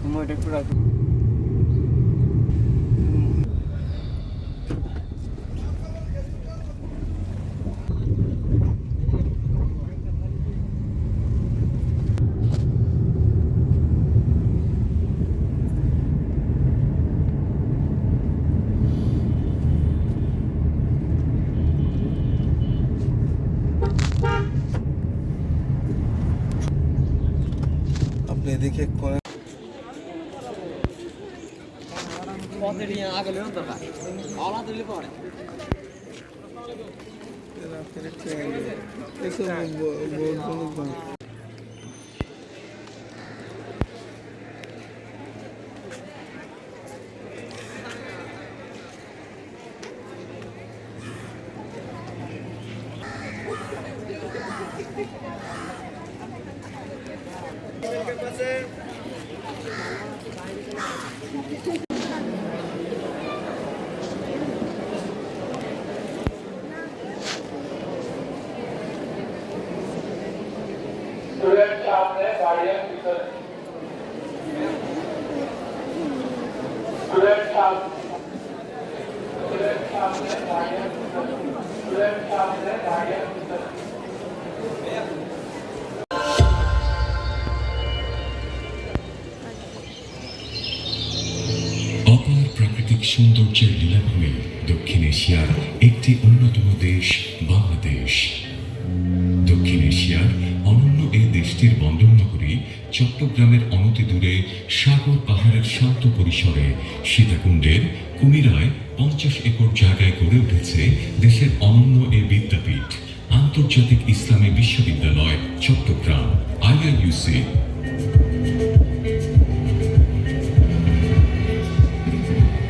সময়টা একটু রাখো। আপনি এদিকে করে Student সামনে গার্ডিয়ান পিছনে স্টুডেন্ট সামনে গার্ডিয়ান পিছনে স্টুডেন্ট সামনে গার্ডিয়ান পিছনে অপার প্রাকৃতিক সৌন্দর্যের লীলাভূমি দক্ষিণ এশিয়ার একটি অন্যতম দেশ বাংলাদেশ। দক্ষিণ এশিয়ার অনন্য এই দেশটির বন্দরনগরী চট্টগ্রামের অনতি দূরে সাগর পাহাড়ের শান্ত পরিসরে সীতাকুণ্ডের কুমিরায় 50 একর জায়গায় গড়ে উঠেছে দেশের অনন্য এই বিদ্যাপীঠ আন্তর্জাতিক ইসলামী বিশ্ববিদ্যালয় চট্টগ্রাম IIUC।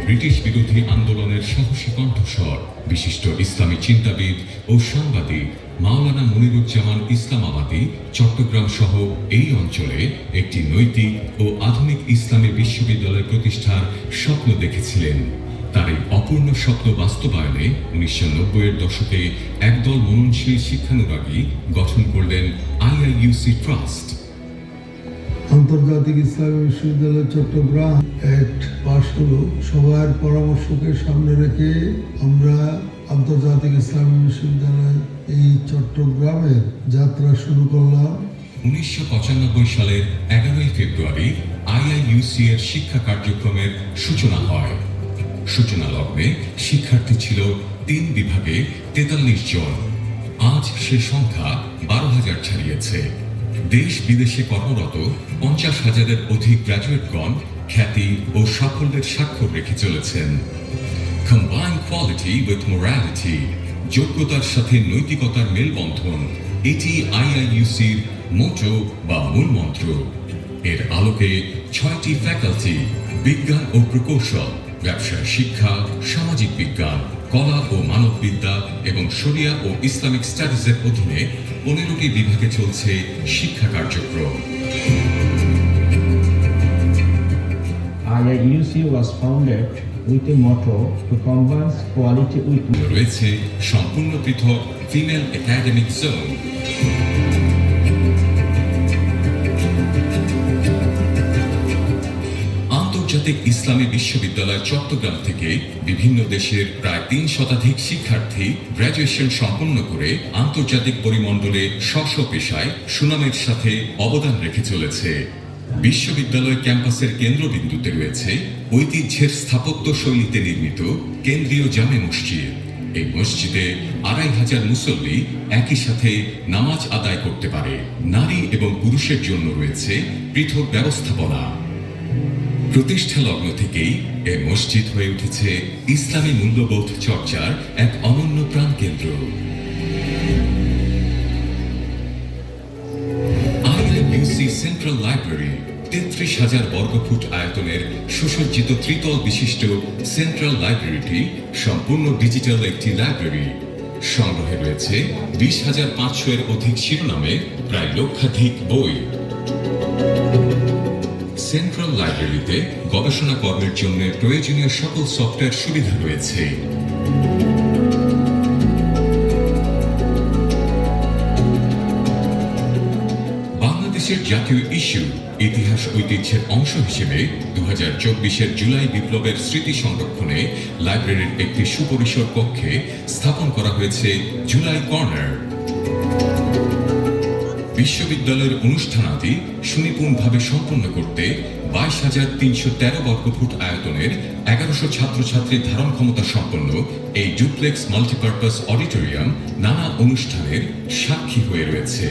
ব্রিটিশ বিরোধী আন্দোলনের সাহসী কণ্ঠস্বর বিশিষ্ট ইসলামী চিন্তাবিদ ও সাংবাদিক মাওলানা মনিরুজ্জামান ইসলামাবাদী চট্টগ্রাম সহ এই অঞ্চলে একটি নৈতিক ও আধুনিক ইসলামী বিশ্ববিদ্যালয় প্রতিষ্ঠার স্বপ্ন দেখেছিলেন। তার এই অপূর্ণ স্বপ্ন বাস্তবায়নে 1990-এর দশকে একদল মননশীল শিক্ষানুরাগী গঠন করলেন IIUC ট্রাস্ট। আন্তর্জাতিক ইসলামী বিশ্ববিদ্যালয় চট্টগ্রাম অ্যাক্ট পাশ হলো, সবার পরামর্শকে সামনে রেখে আমরা আন্তর্জাতিক ইসলামী বিশ্ববিদ্যালয় এই চট্টগ্রামের যাত্রা শুরু করলাম। 1995 সালের 11 ফেব্রুয়ারি IIUC এর শিক্ষা কার্যক্রমের সূচনা হয়। সূচনা লগ্নে শিক্ষার্থী ছিল 3 বিভাগে 43 জন। আজ সে সংখ্যা 12,000 ছাড়িয়েছে। দেশ বিদেশে কর্মরত 50,000-এর অধিক গ্র্যাজুয়েটগণ খ্যাতি ও সাফল্যের স্বাক্ষর রেখে চলেছেন। কম্বাইন কোয়ালিটি উইথ মোরালিটি, যোগ্যতার সাথে নৈতিকতার মেলবন্ধন, এটি IIUC-র মোটো বা মূলমন্ত্র। এর আলোকে 6টি ফ্যাকাল্টি বিজ্ঞান ও প্রকৌশল, ব্যবসায় শিক্ষা, সামাজিক বিজ্ঞান, কলা ও মানববিদ্যা এবং শরিয়া ও ইসলামিক স্টাডিজের অধীনে 15টি বিভাগে চলছে শিক্ষা কার্যক্রম। IIUC was founded with a motto to combine quality with রয়েছে সম্পূর্ণ পৃথক ফিমেল একাডেমিক জোন। আন্তর্জাতিক ইসলামী বিশ্ববিদ্যালয় চট্টগ্রাম থেকে বিভিন্ন দেশের প্রায় 3 শতাধিক শিক্ষার্থী গ্র্যাজুয়েশন সম্পন্ন করে আন্তর্জাতিক পরিমণ্ডলে স্ব পেশায় সুনামের সাথে অবদান রেখে চলেছে। বিশ্ববিদ্যালয় ক্যাম্পাসের কেন্দ্রবিন্দুতে রয়েছে ঐতিহ্যের স্থাপত্য শৈলীতে নির্মিত কেন্দ্রীয় জামে মসজিদ। এই মসজিদে 2500 মুসল্লি একই সাথে নামাজ আদায় করতে পারে। নারী এবং পুরুষের জন্য রয়েছে পৃথক ব্যবস্থাপনা। প্রতিষ্ঠা লগ্ন থেকেই এ মসজিদ হয়ে উঠেছে ইসলামী মূল্যবোধ চর্চার এক অনন্য প্রাণকেন্দ্র। IIUC সেন্ট্রাল লাইব্রেরি 33,000 বর্গফুট আয়তনের সুসজ্জিত ত্রিতল বিশিষ্ট সেন্ট্রাল লাইব্রেরিটি সম্পূর্ণ ডিজিটাল একটি লাইব্রেরি। সংগ্রহে রয়েছে 20,500-এর অধিক শিরোনামে প্রায় লক্ষাধিক বই। সেন্ট্রাল লাইব্রেরিতে গবেষণা কর্মের জন্য প্রয়োজনীয় সকল সফটওয়্যার সুবিধা রয়েছে। ক্যাম্পাসের জাতীয় ইস্যু ইতিহাস ঐতিহ্যের অংশ হিসেবে 2024-এর জুলাই বিপ্লবের স্মৃতি সংরক্ষণে লাইব্রেরির একটি সুপরিসর কক্ষে স্থাপন করা হয়েছে জুলাই কর্নার। বিশ্ববিদ্যালয়ের অনুষ্ঠানাদি সুনিপুণভাবে সম্পন্ন করতে 22,313 বর্গফুট আয়তনের 1100 ছাত্রছাত্রীর ধারণ ক্ষমতা সম্পন্ন এই ডুপ্লেক্স মাল্টিপারপাস অডিটোরিয়াম নানা অনুষ্ঠানের সাক্ষী হয়ে রয়েছে।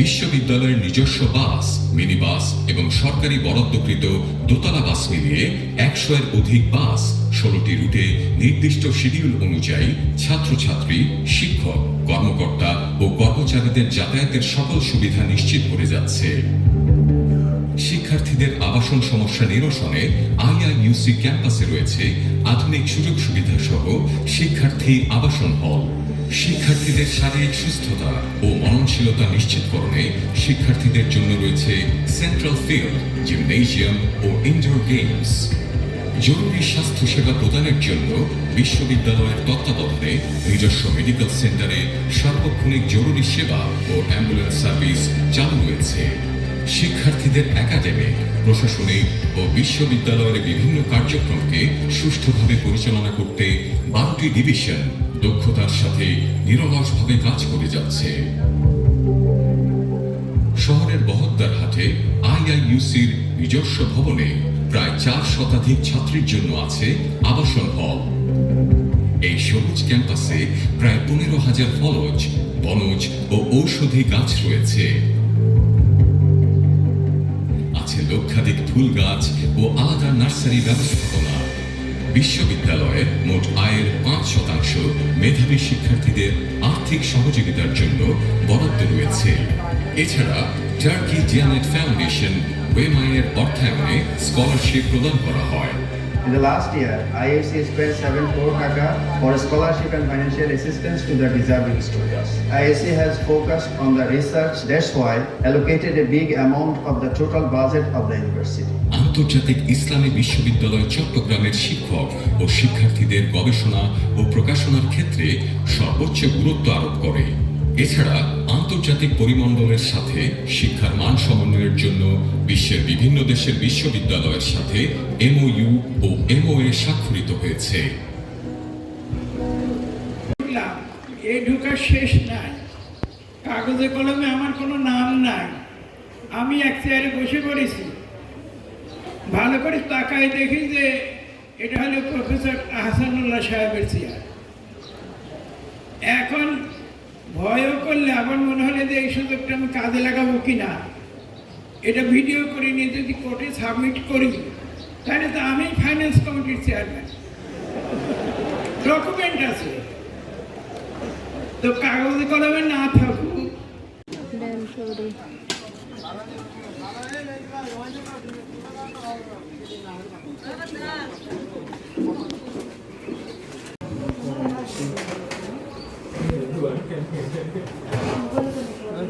বিশ্ববিদ্যালয়ের নিজস্ব বাস, মিনি বাস এবং সরকারি বরাদ্দকৃত দোতলা বাস মিলিয়ে 100-এর অধিক বাস 16টি রুটে নির্দিষ্ট শিডিউল অনুযায়ী ছাত্রছাত্রী, শিক্ষক, কর্মকর্তা ও কর্মচারীদের যাতায়াতের সকল সুবিধা নিশ্চিত করে যাচ্ছে। শিক্ষার্থীদের আবাসন সমস্যা নিরসনে আইআইইউসি ক্যাম্পাসে রয়েছে আধুনিক সুযোগ সুবিধা সহ শিক্ষার্থী আবাসন হল। শিক্ষার্থীদের শারীরিক সুস্থতা ও মননশীলতা নিশ্চিতকরণে শিক্ষার্থীদের জন্য রয়েছে সেন্ট্রাল ফিল্ড, জিমনেশিয়াম ও ইনডোর গেমস। জরুরি স্বাস্থ্যসেবা প্রদানের জন্য বিশ্ববিদ্যালয়ের তত্ত্বাবধানে নিজস্ব মেডিকেল সেন্টারে সার্বক্ষণিক জরুরি সেবা ও অ্যাম্বুলেন্স সার্ভিস চালু রয়েছে। শিক্ষার্থীদের একাডেমিক, প্রশাসনিক ও বিশ্ববিদ্যালয়ের বিভিন্ন কার্যক্রমকে সুষ্ঠুভাবে পরিচালনা করতে 12টি ডিভিশন দক্ষতার সাথে নিরলসভাবে কাজ করে যাচ্ছে। শহরের বহদ্দার হাটে আইআইইউসির নিজস্ব ভবনে প্রায় 4 শতাধিক ছাত্রীর জন্য আছে আবাসন হল। এই সবুজ ক্যাম্পাসে প্রায় 15,000 ফলজ, বনজ ও ঔষধি গাছ রয়েছে। আছে লক্ষাধিক ফুল গাছ ও আলাদা নার্সারি ব্যবস্থাপনা। বিশ্ববিদ্যালয়ের মোট আয়ের 5% মেধাবী শিক্ষার্থীদের আর্থিক সহযোগিতার জন্য বরাদ্দ রয়েছে। এছাড়া টার্কি জিয়ানেট ফাউন্ডেশন ওয়েমাইয়ের অর্থায়নে স্কলারশিপ প্রদান করা হয়। In the last year, IAC spent 7 crore taka for scholarship and financial assistance to the deserving students. IAC has focused on the research, that's why allocated a big amount of the total budget of the university. আন্তর্জাতিক ইসলামী বিশ্ববিদ্যালয় চট্টগ্রামের শিক্ষক ও শিক্ষার্থীদের গবেষণা ও প্রকাশনার ক্ষেত্রে সর্বোচ্চ গুরুত্ব আরোপ করে। এছাড়া আন্তর্জাতিক পরিমণ্ডলের সাথে শিক্ষার মান সমন্বয়ের জন্য বিশ্বের বিভিন্ন দেশের বিশ্ববিদ্যালয়ের সাথে এমওইউ ও এমওএ স্বাক্ষরিত হয়েছে। এই ঢোকার শেষ নাই, কাগজে কলমে আমার কোনো নাম নাই। আমি এক চেয়ারে বসে পড়েছি, ভালো করে তাকায় দেখি যে এটা হলো প্রফেসর আহসানুল্লাহ সাহেবের চেয়ার। এখন ভয়ও করলে আবার মনে হলে যে এই সুযোগটা আমি কাজে লাগাবো কিনা, এটা ভিডিও করে নিয়ে যদি কোর্টে সাবমিট করি তাহলে তো আমি ফাইন্যান্স কমিটির চেয়ারম্যান, ডকুমেন্ট আছে। তো কাগজে কলমে না থাকুক,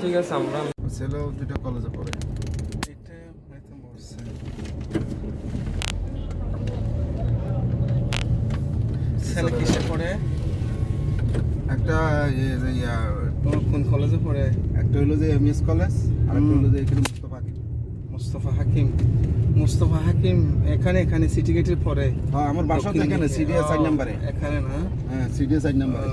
ঠিক আছে। আমরা ছেলেও 2টা কলেজে পড়ে। এটা হয়তো বলছে ছেলে কিসে পড়ে? একটা কোন কলেজে পড়ে? একটা হলো যে এমএস কলেজ, আর একটা হলো যে এখানে মুস্তফা হাকিম এখানে সিটি গেটের পরে। হ্যাঁ, আমার বাসা তো এখানে সিডিএস 4 নম্বরে। এখানে না? হ্যাঁ, সিডিএস 4 নম্বরে।